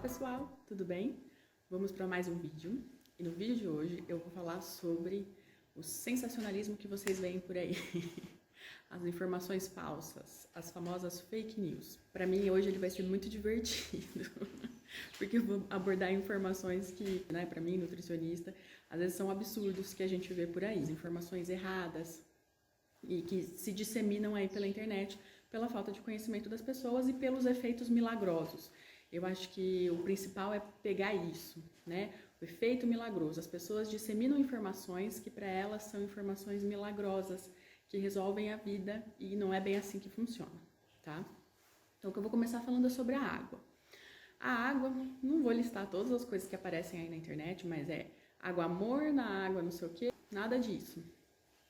pessoal, tudo bem? Vamos para mais um vídeo e no vídeo de hoje eu vou falar sobre o sensacionalismo que vocês veem por aí, as informações falsas, as famosas fake news. Para mim hoje ele vai ser muito divertido, porque eu vou abordar informações que, para mim, nutricionista, às vezes são absurdos que a gente vê por aí, informações erradas e que se disseminam aí pela internet pela falta de conhecimento das pessoas e pelos efeitos milagrosos. Eu acho que o principal é pegar isso, né? O efeito milagroso. As pessoas disseminam informações que para elas são informações milagrosas, que resolvem a vida e não é bem assim que funciona, tá? Então, o que eu vou começar falando é sobre a água. A água, não vou listar todas as coisas que aparecem aí na internet, mas é água morna, água não sei o quê, nada disso.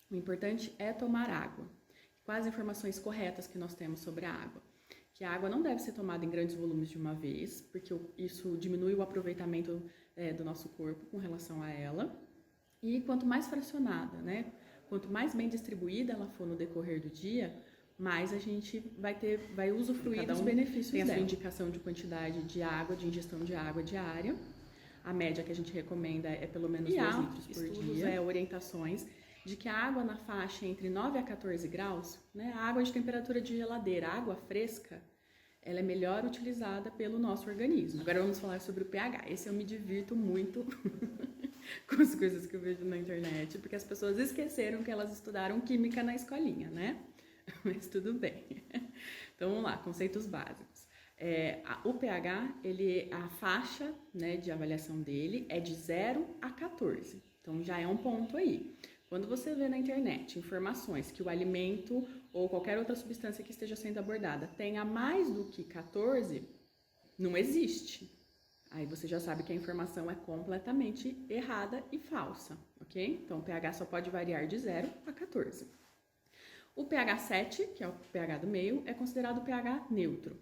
O importante é tomar água. Quais as informações corretas que nós temos sobre a água? Que a água não deve ser tomada em grandes volumes de uma vez, porque isso diminui o aproveitamento do nosso corpo com relação a ela. E quanto mais fracionada, né? Quanto mais bem distribuída ela for no decorrer do dia, mais a gente vai usufruir dos benefícios dela. Tem a sua indicação de quantidade de água, de ingestão de água diária. A média que a gente recomenda é pelo menos 2 litros por dia. Orientações de que a água na faixa entre 9 a 14 graus, né, a água de temperatura de geladeira, a água fresca, ela é melhor utilizada pelo nosso organismo. Agora vamos falar sobre o pH. Esse eu me divirto muito com as coisas que eu vejo na internet, porque as pessoas esqueceram que elas estudaram química na escolinha, né? Mas tudo bem. Então vamos lá, conceitos básicos. O pH, a faixa, né, de avaliação dele é de 0 a 14. Então já é um ponto aí. Quando você vê na internet informações que o alimento ou qualquer outra substância que esteja sendo abordada tenha mais do que 14, não existe. Aí você já sabe que a informação é completamente errada e falsa, ok? Então o pH só pode variar de 0 a 14. O pH 7, que é o pH do meio, é considerado pH neutro.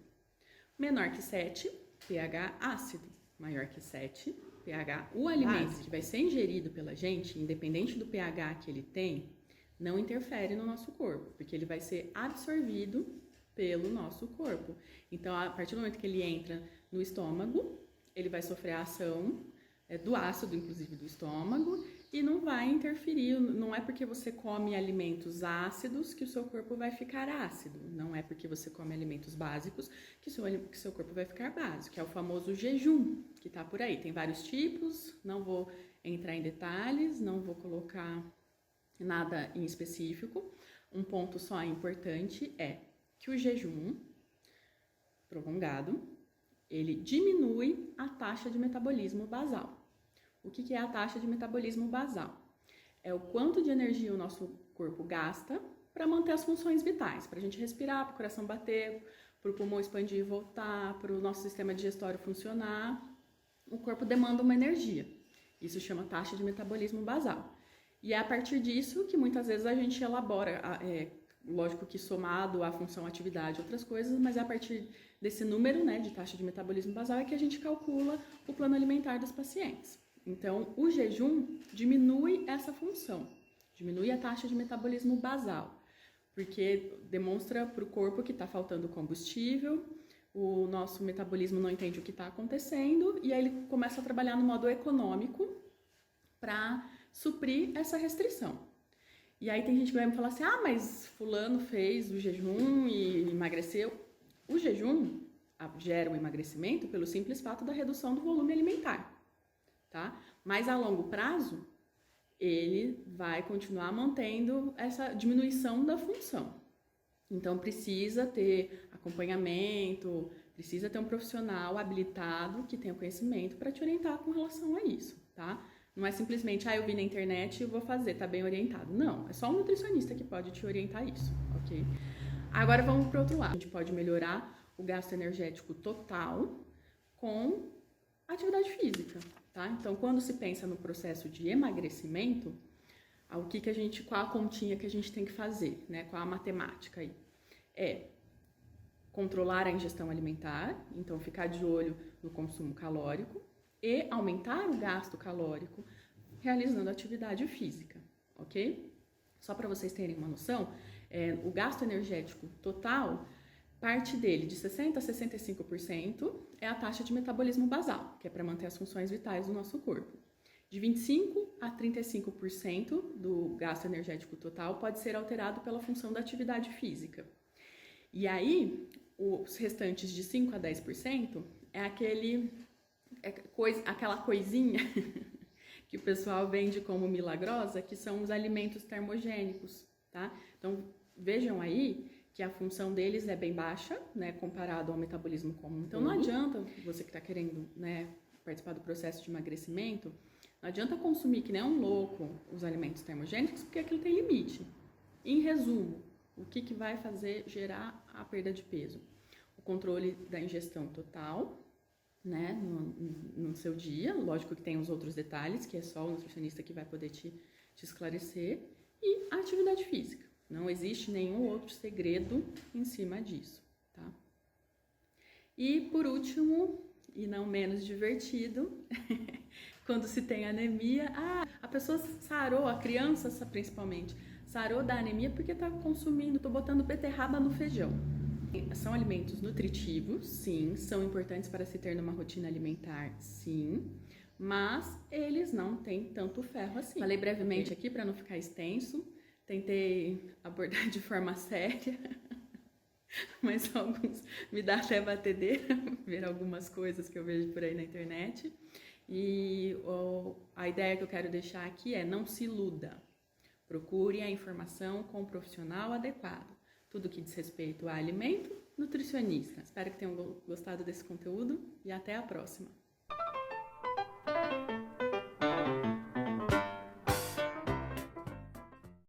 Menor que 7, pH ácido. Maior que 7, pH. O alimento que vai ser ingerido pela gente, independente do pH que ele tem, não interfere no nosso corpo, porque ele vai ser absorvido pelo nosso corpo. Então, a partir do momento que ele entra no estômago, ele vai sofrer a ação do ácido, inclusive do estômago, e não vai interferir. Não é porque você come alimentos ácidos que o seu corpo vai ficar ácido. Não é porque você come alimentos básicos que o seu corpo vai ficar básico, que é o famoso jejum, que tá por aí. Tem vários tipos, não vou entrar em detalhes, não vou colocar nada em específico. Um ponto só importante é que o jejum prolongado, ele diminui a taxa de metabolismo basal. O que é a taxa de metabolismo basal? É o quanto de energia o nosso corpo gasta para manter as funções vitais, para a gente respirar, para o coração bater, para o pulmão expandir e voltar, para o nosso sistema digestório funcionar. O corpo demanda uma energia. Isso chama taxa de metabolismo basal. E é a partir disso que muitas vezes a gente elabora, lógico que somado à função, atividade e outras coisas, mas é a partir desse número, né, de taxa de metabolismo basal é que a gente calcula o plano alimentar dos pacientes. Então, o jejum diminui essa função, diminui a taxa de metabolismo basal, porque demonstra para o corpo que está faltando combustível, o nosso metabolismo não entende o que está acontecendo e aí ele começa a trabalhar no modo econômico para suprir essa restrição. E aí tem gente que vai me falar assim, mas fulano fez o jejum e emagreceu. O jejum gera um emagrecimento pelo simples fato da redução do volume alimentar. Tá? Mas a longo prazo, ele vai continuar mantendo essa diminuição da função. Então, precisa ter acompanhamento, precisa ter um profissional habilitado que tenha conhecimento para te orientar com relação a isso, tá? Não é simplesmente, eu vi na internet e vou fazer, tá bem orientado. Não, é só um nutricionista que pode te orientar isso, ok? Agora vamos para o outro lado. A gente pode melhorar o gasto energético total com atividade física. Tá? Então, quando se pensa no processo de emagrecimento, qual a continha que a gente tem que fazer, né? Qual a matemática aí? É controlar a ingestão alimentar, então ficar de olho no consumo calórico e aumentar o gasto calórico realizando atividade física, ok? Só para vocês terem uma noção, o gasto energético total Parte dele, de 60% a 65%, é a taxa de metabolismo basal, que é para manter as funções vitais do nosso corpo. De 25% a 35% do gasto energético total pode ser alterado pela função da atividade física. E aí, os restantes de 5% a 10% é aquela coisinha que o pessoal vende como milagrosa, que são os alimentos termogênicos, tá? Então, vejam aí que a função deles é bem baixa, né, comparado ao metabolismo comum. Então, não adianta você que está querendo, né, participar do processo de emagrecimento, não adianta consumir que nem um louco os alimentos termogênicos, porque aquilo tem limite. Em resumo, o que vai fazer gerar a perda de peso? O controle da ingestão total, né, no seu dia, lógico que tem os outros detalhes, que é só o nutricionista que vai poder te esclarecer, e a atividade física. Não existe nenhum outro segredo em cima disso, tá? E por último, e não menos divertido, quando se tem anemia, a pessoa sarou, a criança principalmente, sarou da anemia porque tá consumindo, tô botando beterraba no feijão. São alimentos nutritivos, sim, são importantes para se ter numa rotina alimentar, sim, mas eles não têm tanto ferro assim. Falei brevemente aqui para não ficar extenso, tentei abordar de forma séria, mas alguns me dá até batedeira ver algumas coisas que eu vejo por aí na internet. E a ideia que eu quero deixar aqui é: não se iluda. Procure a informação com o profissional adequado. Tudo que diz respeito a alimento, nutricionista. Espero que tenham gostado desse conteúdo e até a próxima.